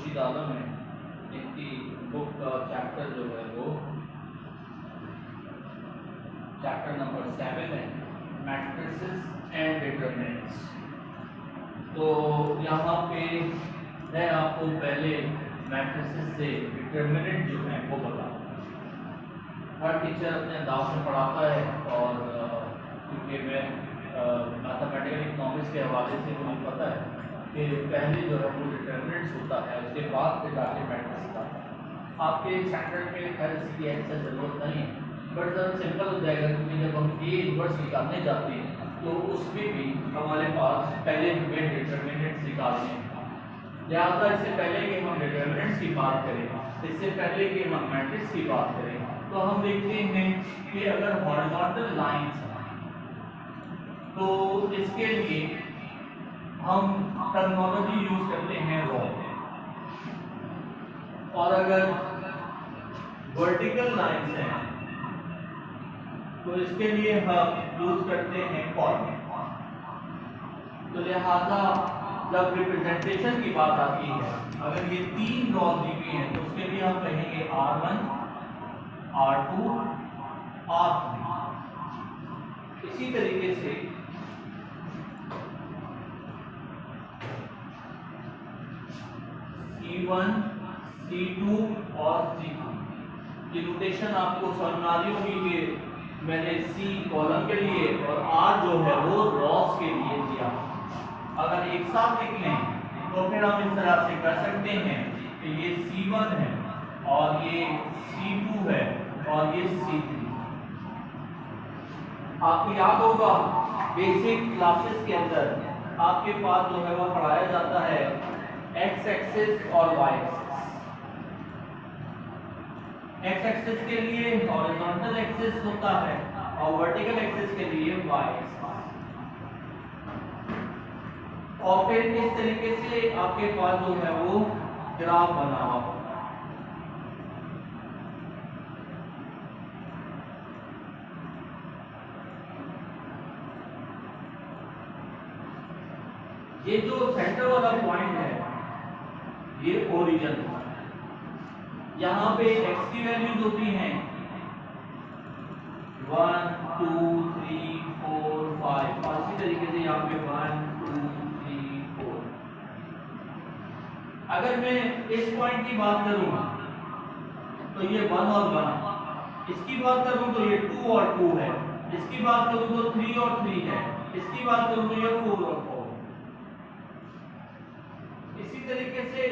खुर्शीद आलम है, इनकी बुक का चैप्टर जो है वो चैप्टर नंबर 7 है, मैट्रिसेस एंड डिटरमिनेंट्स। तो यहाँ पे है आपको पहले मैट्रिसेस से डिटरमिनेंट जो है वो बताओ। हर टीचर अपने अंदाज में पढ़ाता है और क्योंकि मैं मैथमेटिकल इकोनॉमिक्स के हवाले से मुझे पता है कि पहले जो है वो डिटरमिनेंट्स होता है, उसके बाद फिर जाके मैट्रिक्स का। आपके चैप्टर में खैर इसकी ऐसा ज़रूरत नहीं है, बट ज़रा सिंपल हो जाएगा क्योंकि जब हम ए इनवर्स निकालने जाते हैं तो उसमें भी हमारे पास पहले हमें डिटरमिनेंट्स निकालने हैं। लिहाजा इससे पहले कि हम डिटरमिनेंट्स की बात करें, इससे पहले कि हम मैट्रिक्स की बात करें, तो हम देखते हैं कि अगर हॉरिजॉन्टल लाइंस तो इसके लिए हम टर्मिनोलॉजी यूज करते हैं रॉ, और अगर वर्टिकल लाइंस हैं तो इसके लिए हम यूज करते हैं कॉलम। तो लिहाजा जब रिप्रेजेंटेशन की बात आती है, अगर ये तीन रॉ दी हुई हैं तो उसके लिए हम कहेंगे R1, R2, R3। इसी तरीके से C1, C2 और C2 की नोटेशन आपको समझ आ रही होगी कि मैंने C कॉलम के लिए और R जो है वो रॉस के लिए दिया। अगर एक साथ लिख लें तो फिर हम इस तरह से कर सकते हैं कि ये C1 है और ये C2 है और ये C3। आपको याद होगा बेसिक क्लासेस के अंदर आपके पास जो है वो पढ़ाया जाता है एक्स एक्सिस और वाई एक्सिस। एक्स एक्सिस के लिए हॉरिजॉन्टल एक्सिस होता है और वर्टिकल एक्सिस के लिए वाई एक्सिस। और फिर इस तरीके से आपके पास जो है वो ग्राफ बना हुआ होगा। ये जो सेंटर वाला पॉइंट है ये ओरिजिन है। यहाँ पे x की वैल्यूज होती हैं 1, 2, 3, 4, 5 और इसी तरीके से यहाँ पे 1, 2, 3, 4। अगर मैं इस पॉइंट की बात करूँ तो ये 1 और 1, इसकी बात करूँ तो ये 2 और 2 है, इसकी बात करूँ तो 3 और 3 है, इसकी बात करूँ तो ये 4 और 4। इसी तरीके से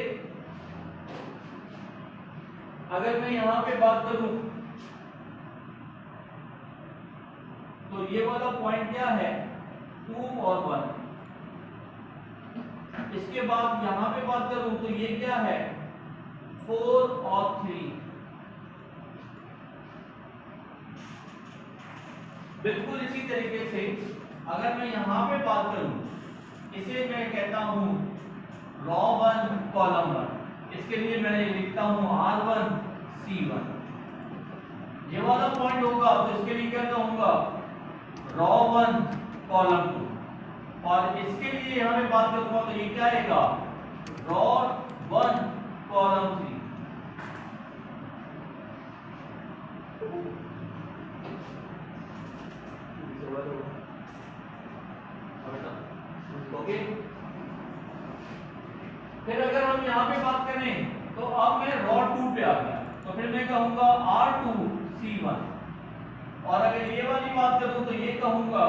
अगर मैं यहाँ पे बात करूं तो ये वाला पॉइंट क्या है 2 और 1। इसके बाद यहाँ पे बात करूं तो ये क्या है 4 और 3। बिल्कुल इसी तरीके से अगर मैं यहाँ पे बात करूं, इसे मैं कहता हूं रॉ 1 कॉलम 1, इसके लिए मैं लिखता हूं R1 C1। ये वाला पॉइंट होगा तो इसके लिए क्या कहूंगा रॉ 1 कॉलम 2, और इसके लिए यहां पे बात करूंगा तो ये क्या आएगा रॉ 1 कॉलम 3। ओके, फिर अगर हम यहाँ पे बात करें तो अब मैं रॉ 2 पे आ गया तो फिर मैं कहूंगा R2 C1, और अगर ये वाली बात करूं तो ये कहूंगा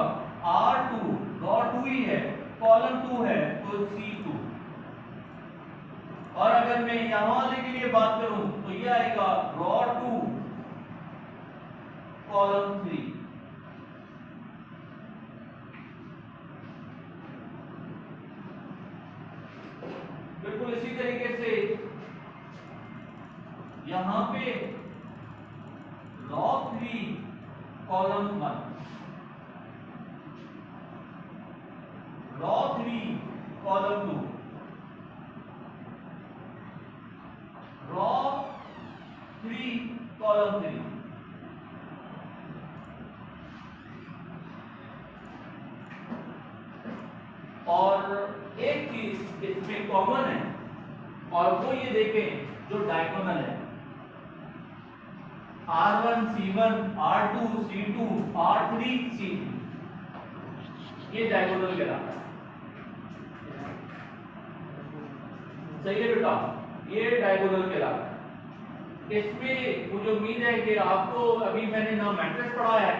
R2 रॉ 2 ही है कॉलम 2 है तो C2, और अगर मैं यहाँ वाले के लिए बात करूं तो ये आएगा रॉ 2 कॉलम 3। बिल्कुल इसी तरीके से यहां पे raw 3 column 1, raw 3 column 2, raw 3 column 3। और एक चीज इसमें कॉमन है और वो ये देखें जो डायगोनल है R1 C1 R2 C2 R3 C3, ये डायगोनल कहलाता है। सही है बेटा, ये डायगोनल कहलाता है। इसमें मुझे उम्मीद है कि आपको अभी मैंने ना मैट्रिक्स पढ़ाया है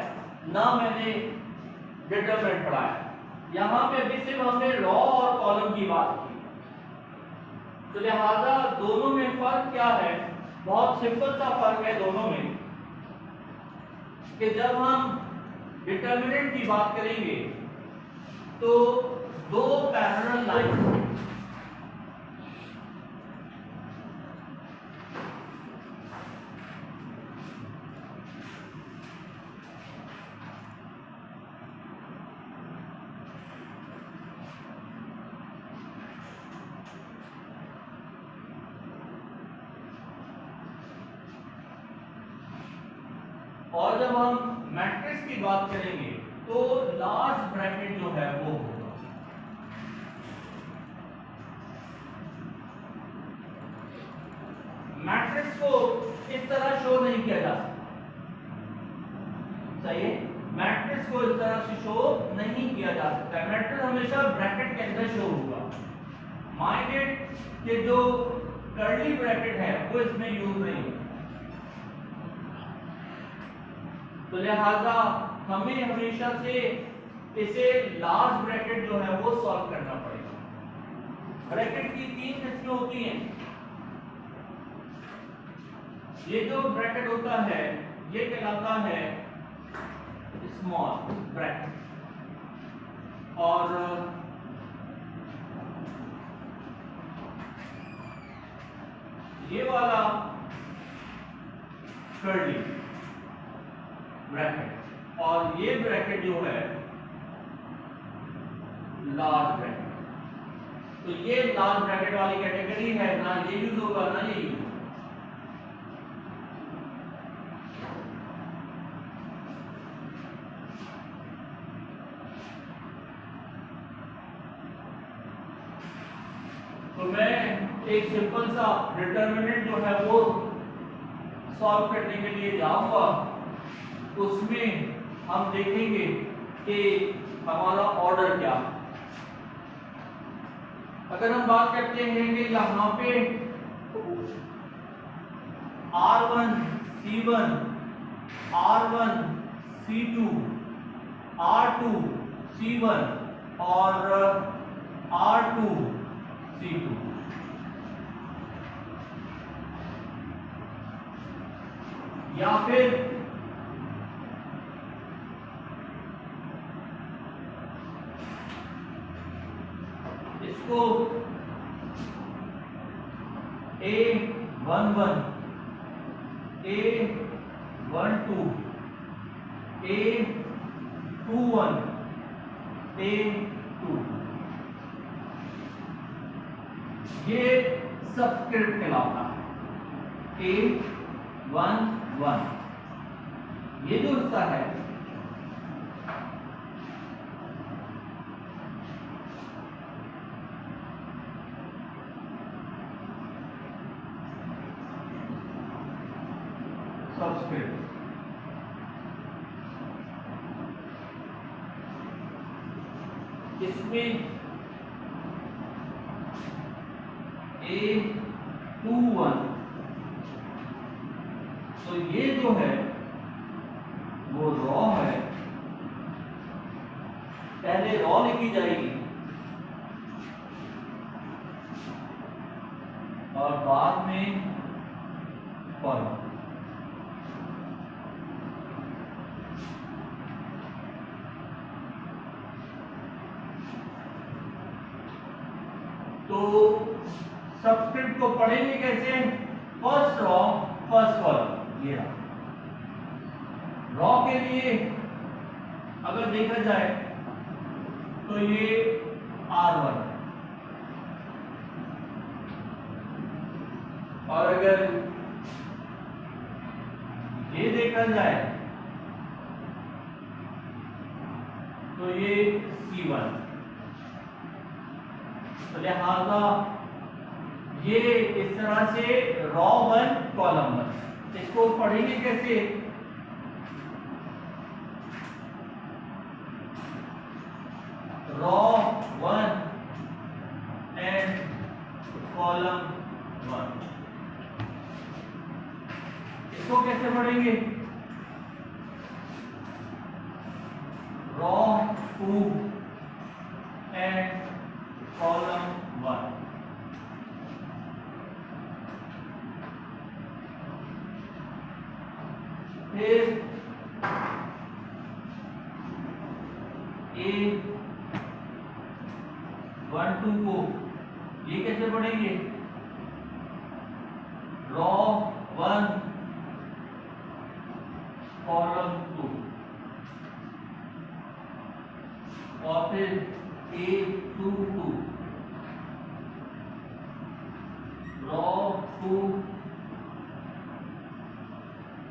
ना मैंने डिटरमिनेंट पढ़ाया है। यहाँ पे अभी सिर्फ हमने रॉ और कॉलम की बात की, तो लिहाजा दोनों में फर्क क्या है, बहुत सिंपल सा फर्क है दोनों में कि जब हम डिटरमिनेंट की बात करेंगे तो दो पैरेलल लाइन और जब हम मैट्रिक्स की बात करेंगे तो लार्ज ब्रैकेट जो है वो होगा। मैट्रिक्स को इस तरह शो नहीं किया जा सकता, सही है, मैट्रिक्स को इस तरह से शो नहीं किया जा सकता। मैट्रिक्स हमेशा ब्रैकेट के अंदर शो होगा। माइंडेड कि जो कर्ली ब्रैकेट है वो इसमें यूज नहीं होगा, तो लिहाजा हमें हमेशा से इसे लार्ज ब्रैकेट जो है वो सॉल्व करना पड़ेगा। ब्रैकेट की तीन किस्में होती हैं। ये जो ब्रैकेट होता है ये कहलाता है स्मॉल ब्रैकेट, और ये वाला कर्ली ब्रैकेट, और ये ब्रैकेट जो है लार्ज ब्रैकेट। तो ये लार्ज ब्रैकेट वाली कैटेगरी है, ना ये यूज होगा ना ये यूज होगा। तो मैं एक सिंपल सा डिटरमिनेंट जो है वो सॉल्व करने के लिए जाऊंगा, उसमें हम देखेंगे कि हमारा ऑर्डर क्या है। अगर हम बात करते हैं कि यहाँ पे R1 C1 R1 C2 R2 C1 और R2 C2, या फिर इसको A11 A12 A21 A2, ये सबस्क्रिप्ट कहलाता है। A11 ये जो हिस्सा है सबस्क्रिप्ट, इसमें A21, तो ये जो है वो रॉ है, पहले रॉ लिखी जाएगी और बाद में कॉलम। तो सबस्क्रिप्ट को पढ़ेंगे कैसे, फर्स्ट रॉ फर्स्ट कॉलम। ये रॉ के लिए अगर देखा जाए तो ये R1, और अगर ये देखा जाए तो ये C1। तो लिहाजा ये इस तरह से रॉ 1 कॉलम 1, इसको पढ़ेंगे कैसे? रॉ 1 एंड कॉलम 1, इसको कैसे पढ़ेंगे? Raw 2 and column 1। फिर A12 को ये कैसे पढ़ेंगे? रॉ 1 कॉलम 2, और फिर A22 रॉ 2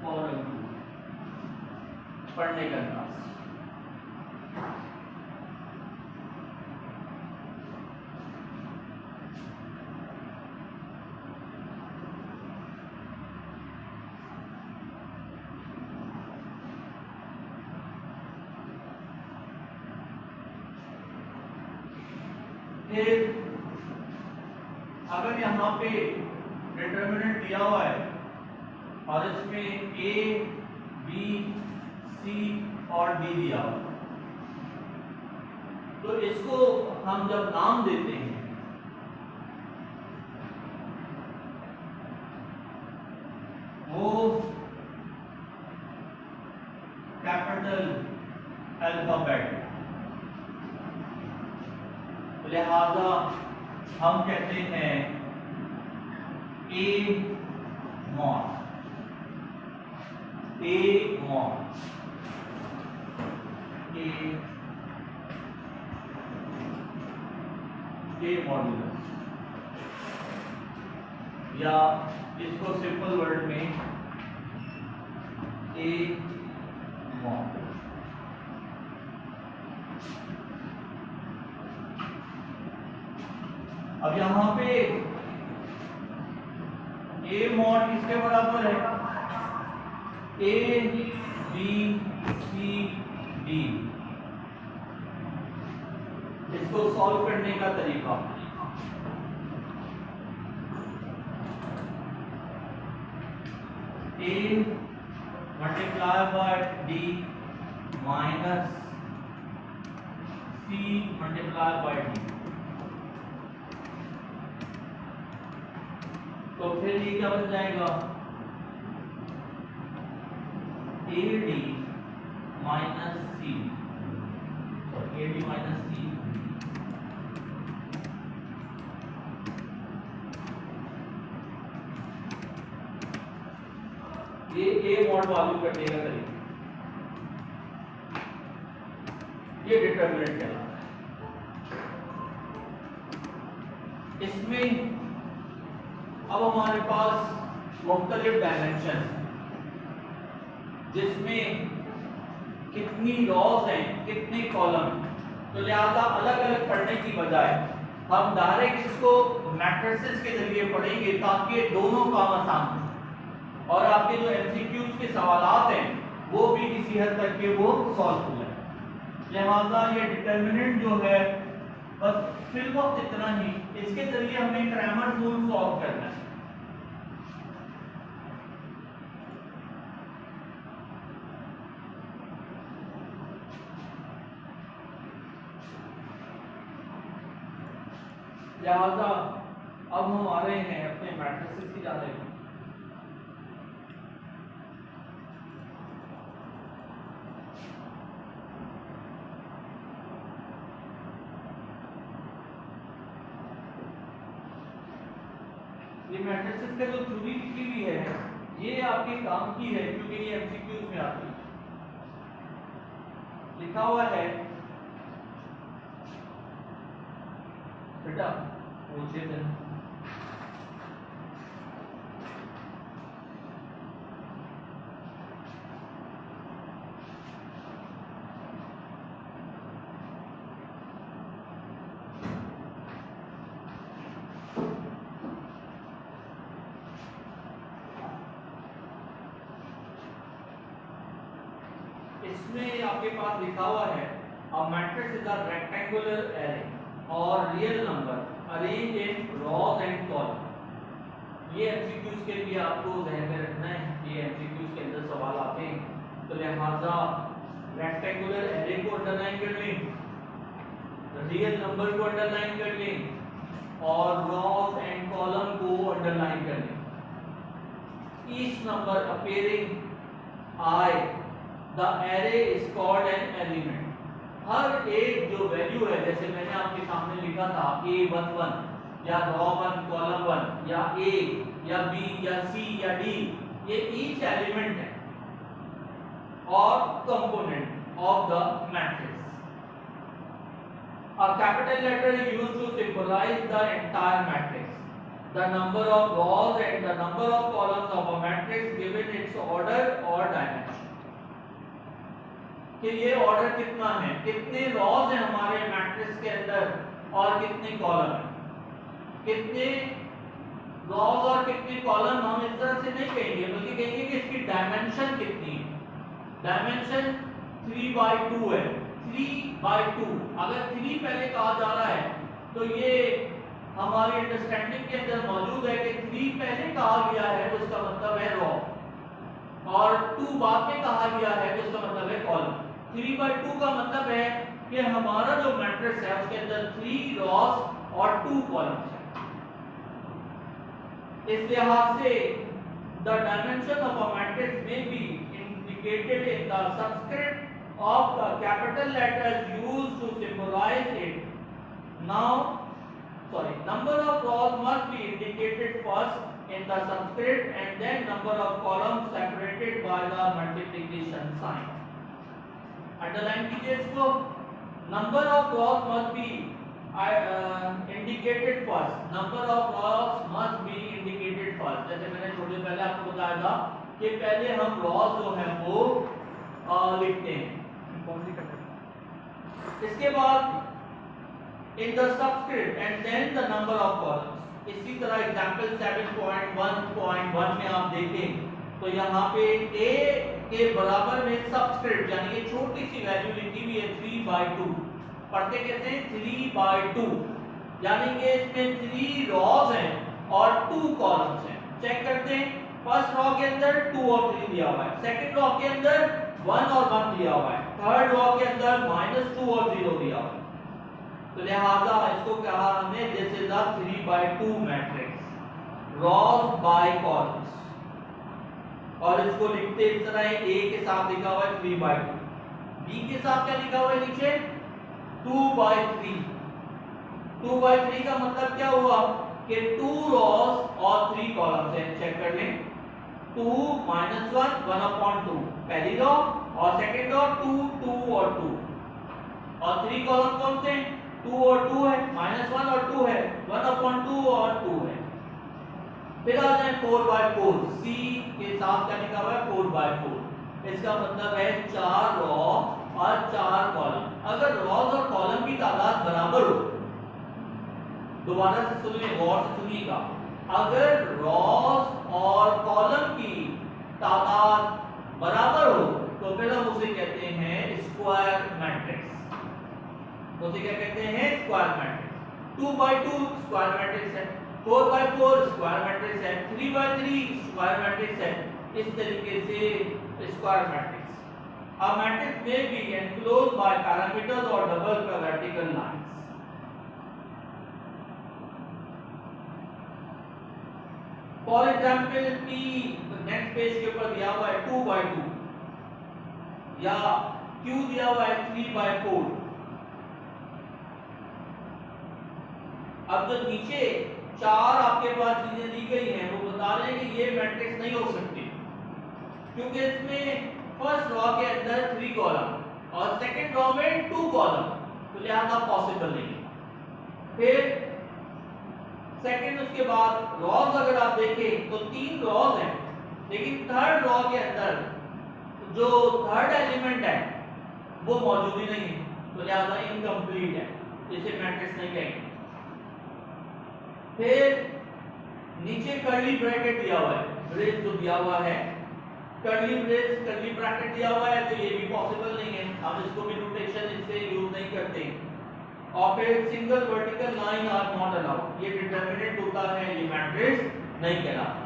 कॉलम 2। पढ़ने का अंदाज फिर अगर यहाँ पे डिटरमिनेंट दिया हुआ है और इसमें A, B, C और D दिया हुआ है, तो इसको हम जब नाम देते हैं वो कैपिटल अल्फाबेट, लिहाजा हम कहते हैं A mod, A mod, A modulus, या इसको सिंपल वर्ड में A मॉड। अब यहां पे A मॉड किसके बराबर है? A, B, C, D। इसको सॉल्व करने का तरीका, A multiply by D minus C multiply by D, तो फिर ये क्या बन जाएगा? AD minus C, AD minus C, ये A मॉड वैल्यू करने का तरीका, ये डिटरमिनेंट कहलाता है। इसमें अब हमारे पास मुख्तलिफ डायमेंशन, जिसमें कितनी रॉज हैं, कितने कॉलम, तो लिहाजा अलग अलग पढ़ने की बजाय हम डायरेक्ट इसको मैट्रिसेस के जरिए पढ़ेंगे ताकि दोनों काम आसान हो और आपके जो एमसीक्यूज के सवालात हैं वो भी किसी हद तक के वो सॉल्व हो जाए। लिहाजा ये डिटरमिनेंट जो है बस फिल वक्त इतना ही, इसके जरिए हमें क्रैमर रूल सॉल्व करना है। लिहाजा अब हम आ रहे हैं अपने मैट्रिसेस की जानिब। ये मैट्रिसेस का जो थ्योरी लिखी हुई है ये आपके काम की है क्योंकि ये एमसीक्यूज में आती है। लिखा हुआ है बेटा पूछे थे इसमें आपके पास लिखा हुआ है a matrix is a rectangular array or real number arranged in rows and columns। ये एमसीक्यूज के लिए आपको ध्यान में रखना है कि एमसीक्यूज के अंदर सवाल आते हैं, तो लिहाजा रेक्टेंगुलर एरे को अंडरलाइन कर लें, रियल नंबर को अंडरलाइन कर लें और रॉस एंड कॉलम को अंडरलाइन कर लें। Each number appearing I the array is called an element। हर एक जो वैल्यू है, जैसे मैंने आपके सामने लिखा था A11 या रॉ 1 कॉलम 1 या A या B या C या D, ये ईच एलिमेंट है और component of the matrix. A capital letter is used to symbolize the entire matrix, the number of rows and the number of columns of a matrix given its order or dimension। कि ये order कितना है, कितने rows हैं हमारे matrix के अंदर और कितने कॉलम हैं, कितने रॉज और कितने कॉलम हम इस तरह से नहीं कहेंगे, बल्कि कहेंगे कि इसकी डायमेंशन कितनी है। डायमेंशन 3/2 है, 3/2। अगर 3 पहले कहा जा रहा है तो ये हमारी अंडरस्टैंडिंग के अंदर मौजूद है कि 3 पहले कहा गया है तो उसका मतलब है रॉ, और 2 बाद में कहा गया है तो उसका मतलब है कॉलम। 3/2 का मतलब है कि हमारा जो मैट्रिक्स है उसके अंदर 3 रॉस और 2 कॉलम्स हैं। इस लिहाज से the dimension of a matrix में be indicated in the subscript of the capital letters used to symbolize it. Number of rows must be indicated first in the subscript and then number of columns separated by the multiplication sign। Underline कीजिए इसको। Number of rows must be indicated first। Number of rows must be indicated first। जैसे मैंने थोड़ी देर पहले आपको बताया था कि पहले हम rows जो है वो लिखते हैं, इसके बाद in the subscript and then the number of columns। इसी तरह एग्जांपल 7.1.1 में आप देखें तो यहाँ पे a के बराबर में सबस्क्रिप्ट यानी कि छोटी सी वैल्यू लिखी हुई है 3/2। पढ़ते कैसे हैं 3/2, यानी कि इसमें 3 रॉज हैं और 2 कॉलम्स हैं। चेक करते हैं, फर्स्ट रॉ के अंदर 2 और 3 दिया हुआ है, सेकंड रॉ के अंदर 1 और 1 दिया हुआ है, थर्ड रॉ के अंदर -2 और 0 दिया हुआ है। तो लिहाजा इसको कहा हमने this is a 3/2 matrix, rows by columns. और इसको लिखते इस तरह है, A के साथ लिखा हुआ है 3/2, B के साथ क्या लिखा हुआ है नीचे 2/3। 2/3 का मतलब क्या हुआ कि 2 रॉज और 3 कॉलम्स हैं। चेक कर लें, 2 -1 1/2 पहली रॉ और सेकंड रॉ 2 2 और 2 और 3 कॉलम कौन से 2 और 2 है, -1 और 2 है, 1/2 और 2 है। फिर आ जाए 4/4, C के साथ क्या लिखा हुआ है 4/4। इसका मतलब है 4 रॉ और 4 कॉलम। अगर रॉज और कॉलम की तादाद बराबर हो, दोबारा से सुनिए, गौर से सुनिएगा, अगर रॉज और कॉलम की तादाद बराबर हो तो फिर हम उसे कहते हैं स्क्वायर मैट्रिक्स। उसे क्या कहते हैं स्क्वायर मैट्रिक्स। 2/2 स्क्वायर मैट्रिक्स है, 4/4 स्क्वायर मैट्रिक्स है, 3/3 स्क्वायर मैट्रिक्स है। इस तरीके से square matrix. A matrix may be enclosed by parameters or double vertical lines। For example, P next page के ऊपर दिया हुआ है 2/2 या Q दिया हुआ है 3/4। अब जो नीचे 4 आपके पास चीजें दी गई हैं वो बता रहे हैं कि ये मैट्रिक्स नहीं हो सकती, क्योंकि इसमें फर्स्ट रॉ के अंदर 3 कॉलम और सेकंड रॉ में 2 कॉलम, तो लिहाजा पॉसिबल नहीं है। फिर सेकंड उसके बाद रॉज अगर आप देखें तो 3 रॉज हैं, लेकिन थर्ड रॉ के अंदर जो थर्ड एलिमेंट है वो मौजूद ही नहीं है, तो लिहाजा इनकम्प्लीट है, इसे मैट्रिक्स नहीं कहेंगे। फिर नीचे कर्ली ब्रैकेट दिया हुआ है, ब्रेस जो दिया हुआ है, कर्ली ब्रेस कर्ली ब्रैकेट दिया हुआ है तो ये भी पॉसिबल नहीं है, हम इसको भी नोटेशन इससे यूज नहीं करते। और फिर single vertical line are not allowed, ये डिटरमिनेंट होता है, ये मैट्रिक्स नहीं कहलाता।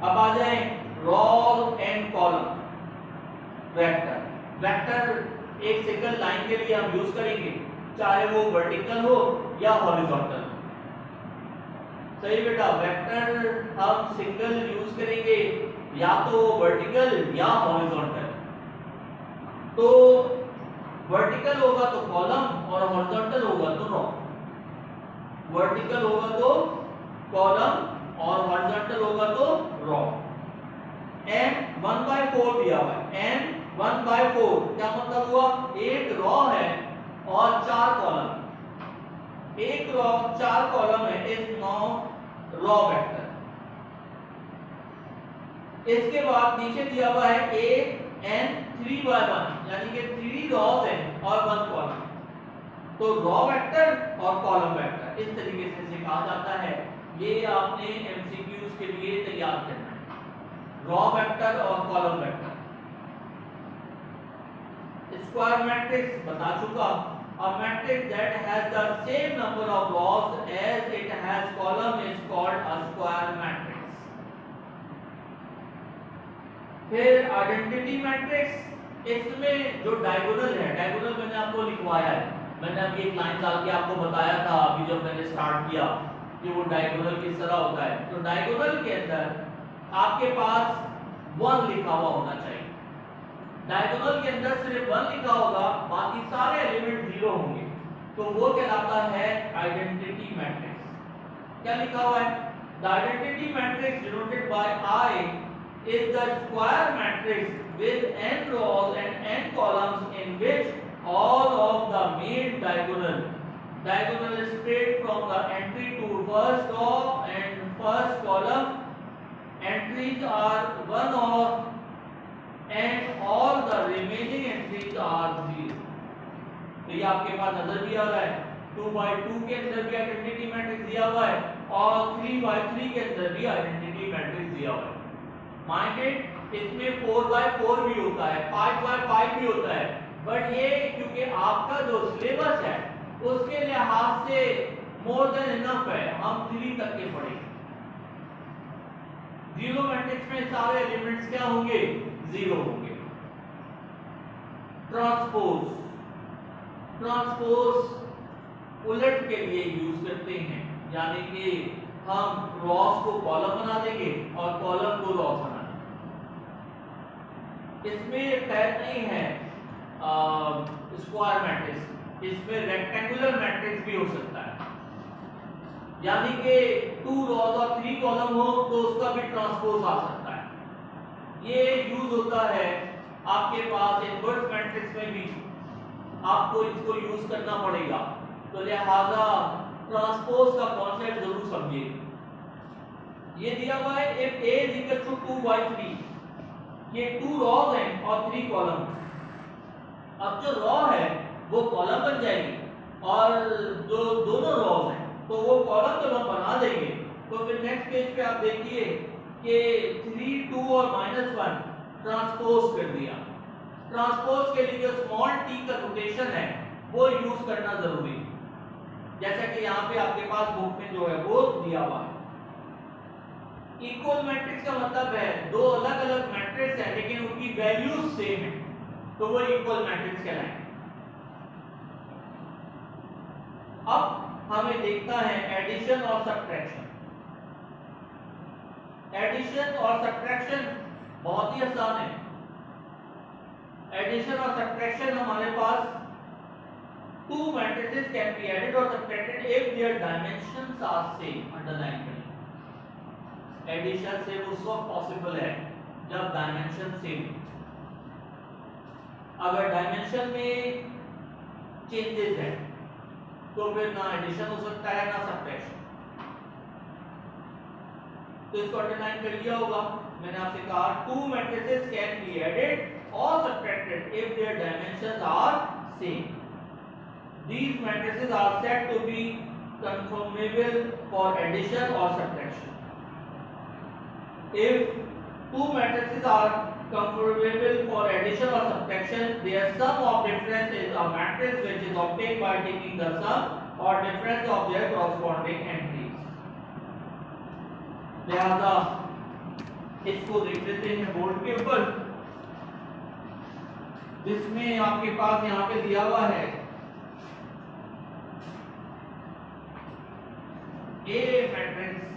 अब आ जाए row and column vector. Vector एक सिंगल लाइन के लिए हम यूज करेंगे, चाहे वो वर्टिकल हो या हॉरिजॉन्टल। सही बेटा, वेक्टर हम सिंगल यूज करेंगे या तो वर्टिकल या हॉरिजॉन्टल। तो वर्टिकल होगा तो कॉलम और हॉरिजॉन्टल होगा तो रो। वर्टिकल होगा तो कॉलम और हॉरिजॉन्टल होगा तो रो। n 1/4 दिया हुआ है, n 1/4 क्या मतलब हुआ, एक रो है और 4 कॉलम। एक रो 4 कॉलम है, इज नाउ रो वेक्टर। इसके बाद नीचे दिया हुआ है a n 3/1 यानी कि 3 रोज है और 1 कॉलम। तो रो वेक्टर और कॉलम वेक्टर इस तरीके से इसे कहा जाता है। ये आपने एमसीक्यूज के लिए तैयार करना है, रो वेक्टर और कॉलम वेक्टर। स्क्वायर मैट्रिक्स बता चुका, a matrix that has the same number of rows as it has column is called a square matrix। फिर आइडेंटिटी मैट्रिक्स, इसमें जो डायगोनल है, डायगोनल मैंने आपको लिखवाया है, मैंने अभी एक लाइन डाल के आपको बताया था अभी जब मैंने स्टार्ट किया कि वो डायगोनल किस तरह होता है। तो डायगोनल के अंदर आपके पास 1 लिखा हुआ होना चाहिए। डायगोनल के अंदर सिर्फ 1 लिखा होगा, बाकी सारे एलिमेंट 0 होंगे, तो वो कहलाता है आइडेंटिटी मैट्रिक्स। क्या लिखा हुआ है, the identity matrix denoted by I is the square matrix with n rows and n columns in which all of the main diagonal straight from the entry to first row and first column entries are 1 or and all the remaining entries are 0। तो ये आपके पास नजर दिया हुआ है, 2/2 के अंदर भी आइडेंटिटी मैट्रिक्स दिया हुआ है और 3/3 के अंदर भी आइडेंटिटी मैट्रिक्स दिया हुआ है। माइंडेड इसमें 4/4 भी होता है, 5/5 भी होता है, बट ये क्योंकि आपका जो सिलेबस है उसके लिहाज से मोर देन इनफ है, हम 3 तक के पढ़ेंगे। जीरो मैट्रिक्स में सारे एलिमेंट्स क्या होंगे, 0 होंगे। ट्रांसपोज, ट्रांसपोज उलट के लिए यूज करते हैं, यानी कि हम रॉस को कॉलम बना देंगे और कॉलम को रॉस बना देंगे। इसमें खैर नहीं है स्क्वायर मैट्रिक्स, इसमें रेक्टेंगुलर मैट्रिक्स भी हो सकता है, यानी कि 2 रॉस और 3 कॉलम हो तो उसका भी ट्रांसपोज आ सकता है। ये यूज होता है आपके पास इनवर्स मैट्रिक्स में भी, आपको इसको यूज करना पड़ेगा, तो लिहाजा ट्रांसपोज का कॉन्सेप्ट जरूर समझिए। ये दिया हुआ है if A is equal to 2/3, ये 2 रॉज हैं और 3 कॉलम। अब जो रॉ है वो कॉलम बन जाएगी और जो दोनों रॉज हैं तो वो कॉलम जब हम बना देंगे तो फिर नेक्स्ट पेज पे आप देखिए कि 3, 2 और -1 ट्रांसपोज कर दिया। ट्रांसपोज के लिए जो स्मॉल t का नोटेशन है वो यूज करना जरूरी है, जैसा कि यहाँ पे आपके पास बुक में जो है वो दिया हुआ है। इक्वल मैट्रिक्स का मतलब है 2 अलग अलग मैट्रिक्स हैं लेकिन उनकी वैल्यूज सेम है, तो वो इक्वल मैट्रिक्स कहलाएंगे। अब हमें देखना है एडिशन और सब्ट्रैक्शन। एडिशन और सब्ट्रैक्शन बहुत ही आसान है। एडिशन और सब्ट्रैक्शन हमारे पास 2 matrices can be added or subtracted if their dimensions are same। Underline करें, एडिशन से उस वक्त पॉसिबल है जब डायमेंशन सेम। अगर डायमेंशन में चेंजेस है तो फिर ना एडिशन हो सकता है ना सब्ट्रैक्शन। तो इसको अंडरलाइन कर लिया होगा। मैंने आपसे कहा 2 matrices can be added or subtracted if their dimensions are same। These matrices are said to be conformable for addition or subtraction if two matrices are comparable for addition or subtraction. Their sum of difference is a matrix which is obtained by taking the sum or difference of their corresponding entries. लिहाजा इसको देख लेते हैं board के ऊपर, जिसमें आपके पास यहाँ पे दिया हुआ है A मैट्रिक्स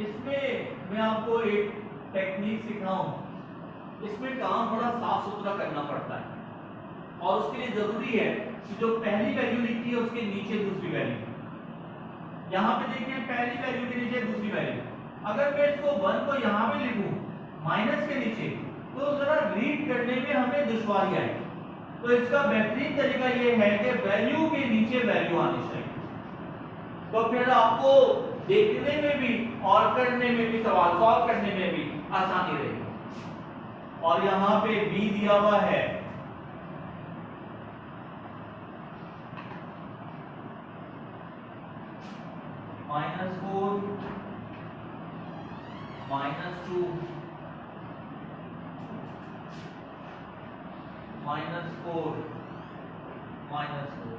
इसमें मैं आपको एक टेक्निक सिखाऊं। इसमें काम बड़ा साफ सुथरा करना पड़ता है और उसके लिए जरूरी है कि जो पहली वैल्यू लिखी है उसके नीचे दूसरी वैल्यू। यहाँ पे देखिए पहली वैल्यू के नीचे दूसरी वैल्यू, अगर मैं इसको 1 को यहाँ पे लिखूं माइनस के नीचे तो जरा रीड करने में हमें दुश्वारी आएगी। तो इसका बेहतरीन तरीका ये है कि वैल्यू के नीचे वैल्यू आनी चाहिए, तो फिर आपको देखने में भी और करने में भी, सवाल सॉल्व करने में भी आसानी रहेगी। और यहाँ पे b दिया हुआ है -4 -2 -4 -4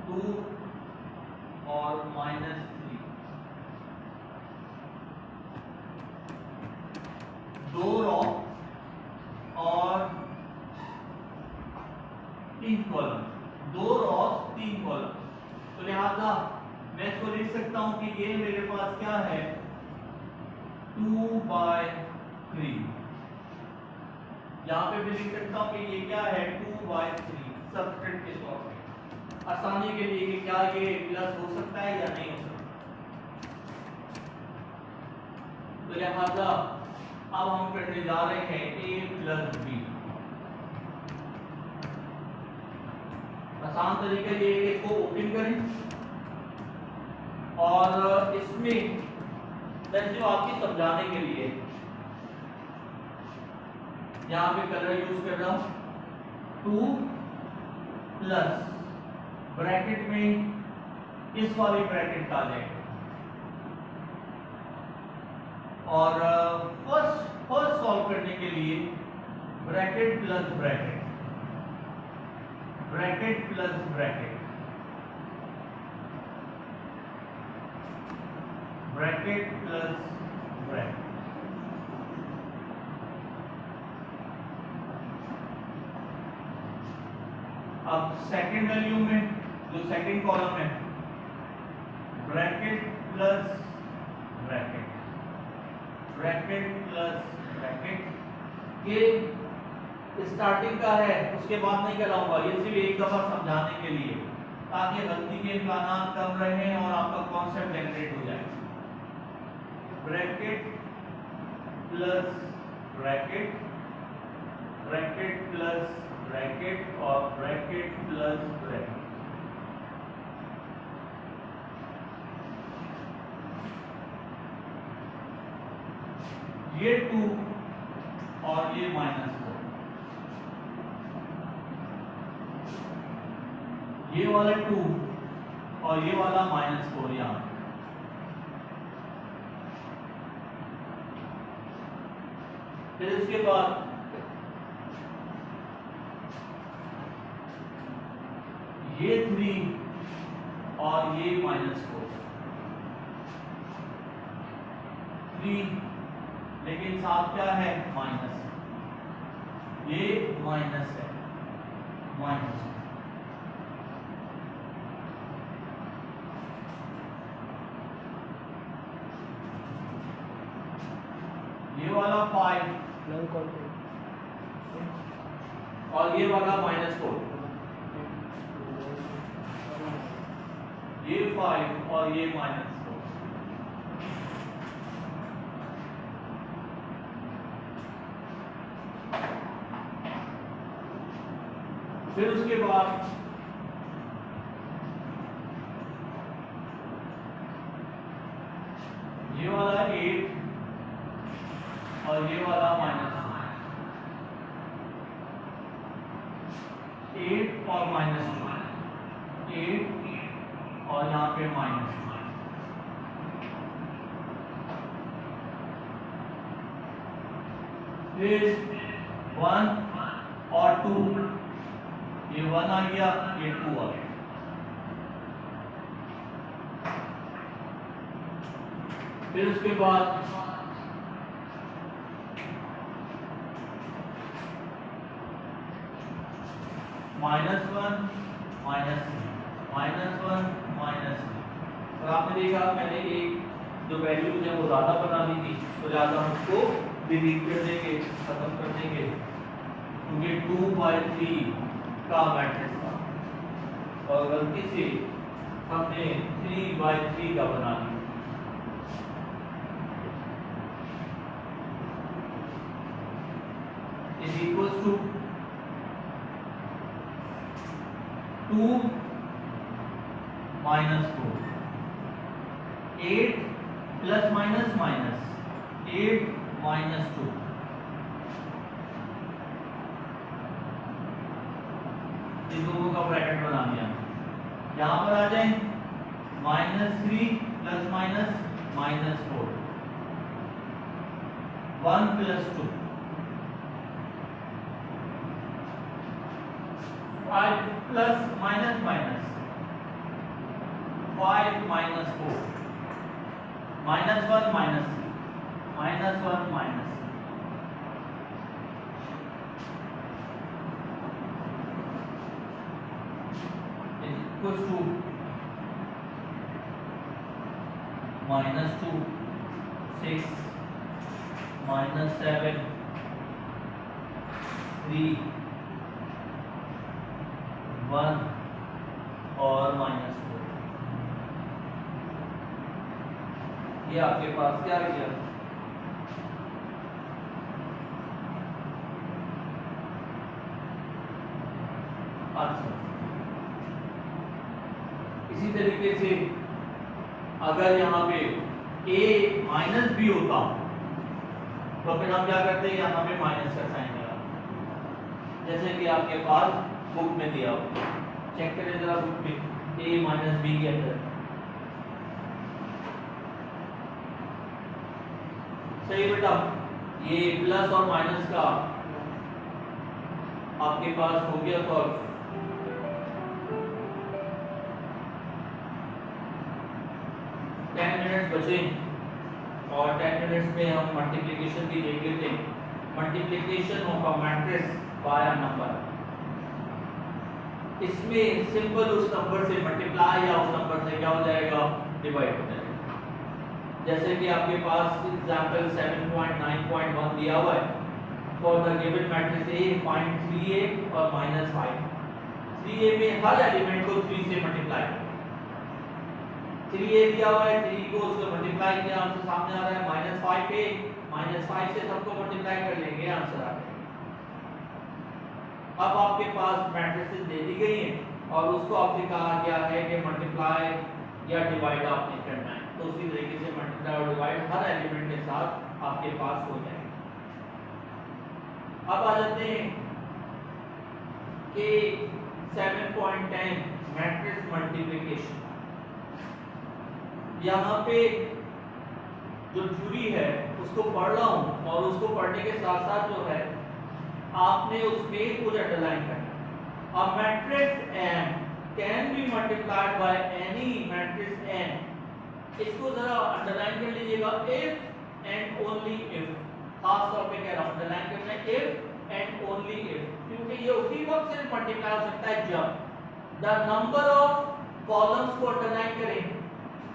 2 और -3, दो रो और 3 कॉलम, 2 रो 3 कॉलम। तो लिहाजा मैं इसको लिख सकता हूं कि ये मेरे पास क्या है 2/3। यहां पे भी लिख सकता हूं कि ये क्या है 2/3 सब्सक्रिप्ट के तौर पे, आसानी के लिए कि क्या ये प्लस हो सकता है या नहीं हो सकता। तो लिहाजा अब हम करने जा रहे हैं a + b। आसान तरीका ये है कि इसको ओपन करें और इसमें मैं जो आपकी समझाने के लिए यहाँ पे कलर यूज कर रहा हूं 2 प्लस ब्रैकेट में इस वाली ब्रैकेट डालें और फर्स्ट सॉल्व करने के लिए bracket plus bracket, bracket plus bracket, bracket plus bracket. अब सेकंड वैल्यू में जो सेकंड कॉलम है bracket plus bracket, bracket plus bracket. ये स्टार्टिंग का है, उसके बाद नहीं कराऊंगा, ये सिर्फ एक दफा समझाने के लिए ताकि गलती के इम्कान कम रहें और आपका कॉन्सेप्ट जनरेट हो जाए। Bracket plus bracket, bracket plus bracket और ब्रैकेट प्लस ब्रैकेट। ये 2 और ये -4, ये वाला 2 और ये वाला -4 यहाँ। फिर इसके बाद ये 3 और ये -4, 3 लेकिन साथ क्या है माइनस, ये माइनस है, माइनस। ये वाला 5 और ये वाला -4, ये 5 और ये -4। फिर उसके बाद ये वाला 8 और ये वाला -8 और -2, 8 और यहाँ पे -2। फिर 1 और 2, ये 1 आ गया, ये 2 आ गया। फिर उसके बाद -1 -1 और आपने देखा मैंने एक जो वैल्यू है वो ज़्यादा बना दी थी, तो ज़्यादा हम उसको डिलीट कर देंगे, खत्म कर देंगे, क्योंकि 2/3 का मैट्रिक्स था और गलती से हमने 3/3 का बना दिया। Is equal to 2 - 4, 8 plus minus minus 8 - 2, इन दोनों का ब्रैकेट बना दिया। यहां पर आ जाए -3 plus minus -4, 1 + 2, 5 plus minus minus 5 - 4, -1 -1 equals to -2, 6, -7, 3, 1 और -4। ये आपके पास क्या आ गया? अच्छा, इसी तरीके से अगर यहाँ पे a माइनस b होता तो फिर हम क्या करते हैं, यहाँ पे माइनस का साइन लगा, जैसे कि आपके पास बुक में दिया हो। चेक करें जरा बुक में a - b के अंदर। सही बेटा, ये प्लस और माइनस का आपके पास हो गया सॉल्व। बचे और 10 मिनट्स में हम मल्टीप्लिकेशन भी देख लेते हैं। Multiplication of a matrix bye a number, इसमें सिंपल उस नंबर से मल्टीप्लाई या उस नंबर से क्या हो जाएगा, डिवाइड हो जाएगा। जैसे कि आपके पास एग्जांपल 7.9.1 दिया हुआ है, for the given matrix A find 3A और -5। 3A में हर एलिमेंट को 3 से मल्टीप्लाई, 3A दिया हुआ है, 3 को उससे मल्टीप्लाई किया, आंसर सामने आ रहा है -5A, -5 से सबको मल्टीप्लाई कर लेंगे, आंसर आ गया। अब आपके पास मैट्रिसेस दे दी गई हैं और उसको आपसे कहा गया है कि मल्टीप्लाई या डिवाइड आपने करना है, तो उसी तरीके से मल्टीप्लाई और डिवाइड हर एलिमेंट के साथ आपके पास हो जाएगा। अब आ जाते हैं कि 7.10 मैट्रिक्स मल्टीप्लिकेशन। यहाँ पे जो थ्योरी है उसको पढ़ रहा हूँ और उसको पढ़ने के साथ साथ जो है आपने उसमें कुछ अंडरलाइन करना। A matrix M can be multiplied by any matrix N। इसको जरा अंडरलाइन कर लीजिएगा, if and only if, खास तौर पे कह रहा हूँ अंडरलाइन करना है, if and only if, क्योंकि ये उसी वक्त से मल्टीप्लाई हो सकता है जब द नंबर ऑफ कॉलम्स को अंडरलाइन करें,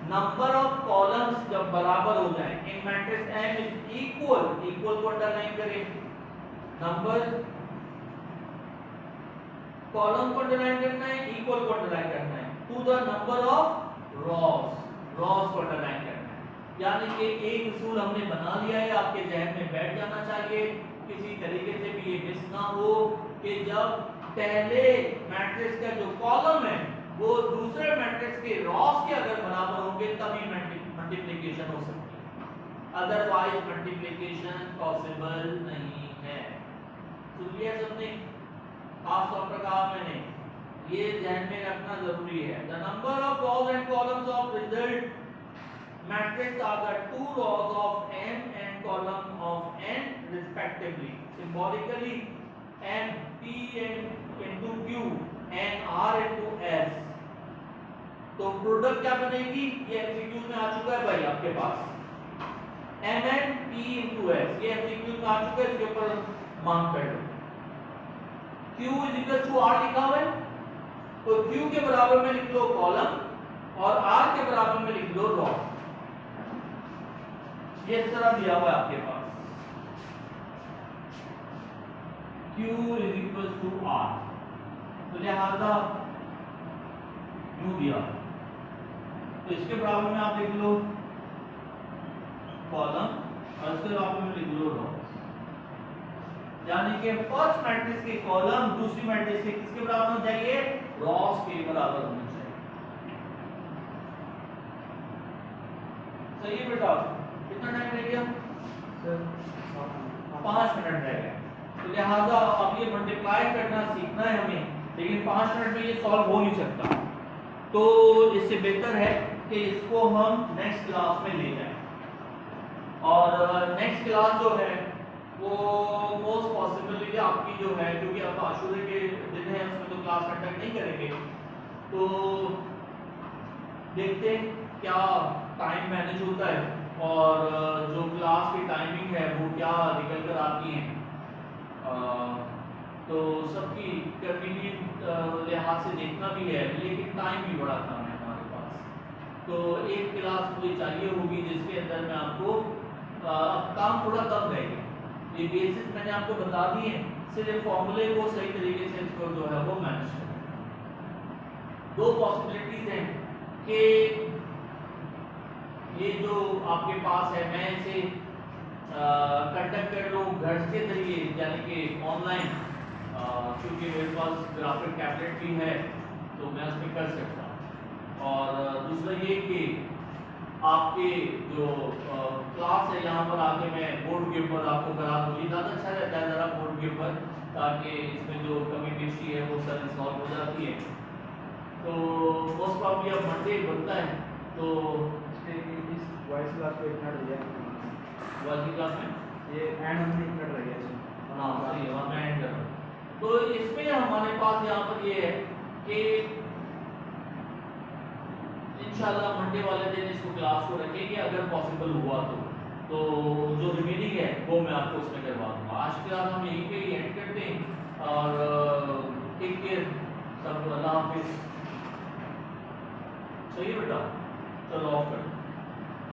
नंबर ऑफ कॉलम्स जब बराबर हो जाए in matrix M is equal, equal को अंडरलाइन करें, नंबर कॉलम को अंडरलाइन करना है, इक्वल को अंडरलाइन करना है, to the number of rows, rows को अंडरलाइन करना है। यानी कि एक उसूल हमने बना लिया है, आपके जहन में बैठ जाना चाहिए, किसी तरीके से भी ये मिस ना हो कि जब पहले मैट्रिक्स का जो कॉलम है वो दूसरे मैट्रिक्स के रॉस के अगर बराबर होंगे तभी मल्टीप्लिकेशन हो सकती है। अदरवाइज मल्टीप्लिकेशन पॉसिबल नहीं है। सुन लिया सबने? खास तौर पर कहा मैंने, ये ध्यान में रखना जरूरी है। The number of rows and columns of result matrix are the two rows of n and column of n respectively. Symbolically, m p into q n r into s. तो प्रोडक्ट क्या बनेगी? ये एमसीक्यू में आ चुका है भाई आपके पास, m n p into s। ये एमसीक्यू में आ चुका है, इसके ऊपर मार्क कर लो। q is equal to r लिखा हुआ है, तो q के बराबर में लिख लो कॉलम और r के बराबर में लिख लो रो। ये इस तरह दिया हुआ है आपके पास, q is equal to r, तो लिहाजा q दिया, तो इसके बराबर में आप लिख लो कॉलम और इसके बराबर में लिख लो रो। यानी कि फर्स्ट मैट्रिक्स के कॉलम दूसरी मैट्रिक्स के किसके बराबर होना चाहिए? रॉस के बराबर होना चाहिए। सही है बेटा? कितना टाइम रह गया सर? 5 मिनट रह गए। तो लिहाजा अब ये मल्टीप्लाई करना सीखना है हमें, लेकिन 5 मिनट में ये सॉल्व हो नहीं सकता, तो इससे बेहतर है कि इसको हम नेक्स्ट क्लास में ले जाएं। और नेक्स्ट क्लास जो है वो मोस्ट पॉसिबली आपकी जो है, क्योंकि अब आशूरे के दिन है उसमें तो क्लास कंडक्ट नहीं करेंगे, तो देखते हैं क्या टाइम मैनेज होता है और जो क्लास की टाइमिंग है वो क्या निकल कर आती है। तो सबकी कन्वीनियंट लिहाज से देखना भी है, लेकिन टाइम भी बड़ा कम है हमारे पास, तो एक क्लास मुझे चाहिए होगी जिसके अंदर में आपको काम थोड़ा कम रहेगा। ये बेसिस मैंने आपको बता दिए, सिर्फ फॉर्मूले को सही तरीके से इसको जो है वो मैनेज करें। दो पॉसिबिलिटीज हैं कि ये जो आपके पास है मैं इसे कंडक्ट कर लूँ घर के जरिए, यानी कि ऑनलाइन, क्योंकि मेरे पास ग्राफिक टैबलेट भी है तो मैं उसमें कर सकता हूँ। और दूसरा ये कि आपके जो क्लास है यहाँ पर आके मैं बोर्ड के ऊपर आपको करा दूँ, ये ज़्यादा अच्छा रहता है ज़रा बोर्ड के ऊपर, ताकि इसमें जो कमी पेशी है वो सर सॉल्व हो जाती है। तो मोस्ट प्रॉब्ली अब मंडे बनता है, तो इस वॉइस क्लास को इतना रह गया, वॉइस क्लास में ये एंड हमने इतना रह गया। हाँ सही है, मैं एंड कर रहा हूँ। तो इसमें हमारे पास यहाँ पर ये है कि इंशाल्लाह मंडे वाले दिन इसको क्लास को रखेंगे, अगर पॉसिबल हुआ तो जो रिमेनिंग है वो मैं आपको उसमें करवा दूंगा। आज की क्लास हम यहीं पे ही एंड करते हैं और टेक केयर सब, अल्लाह हाफिज़। सही है बेटा, चलो ऑफ कर।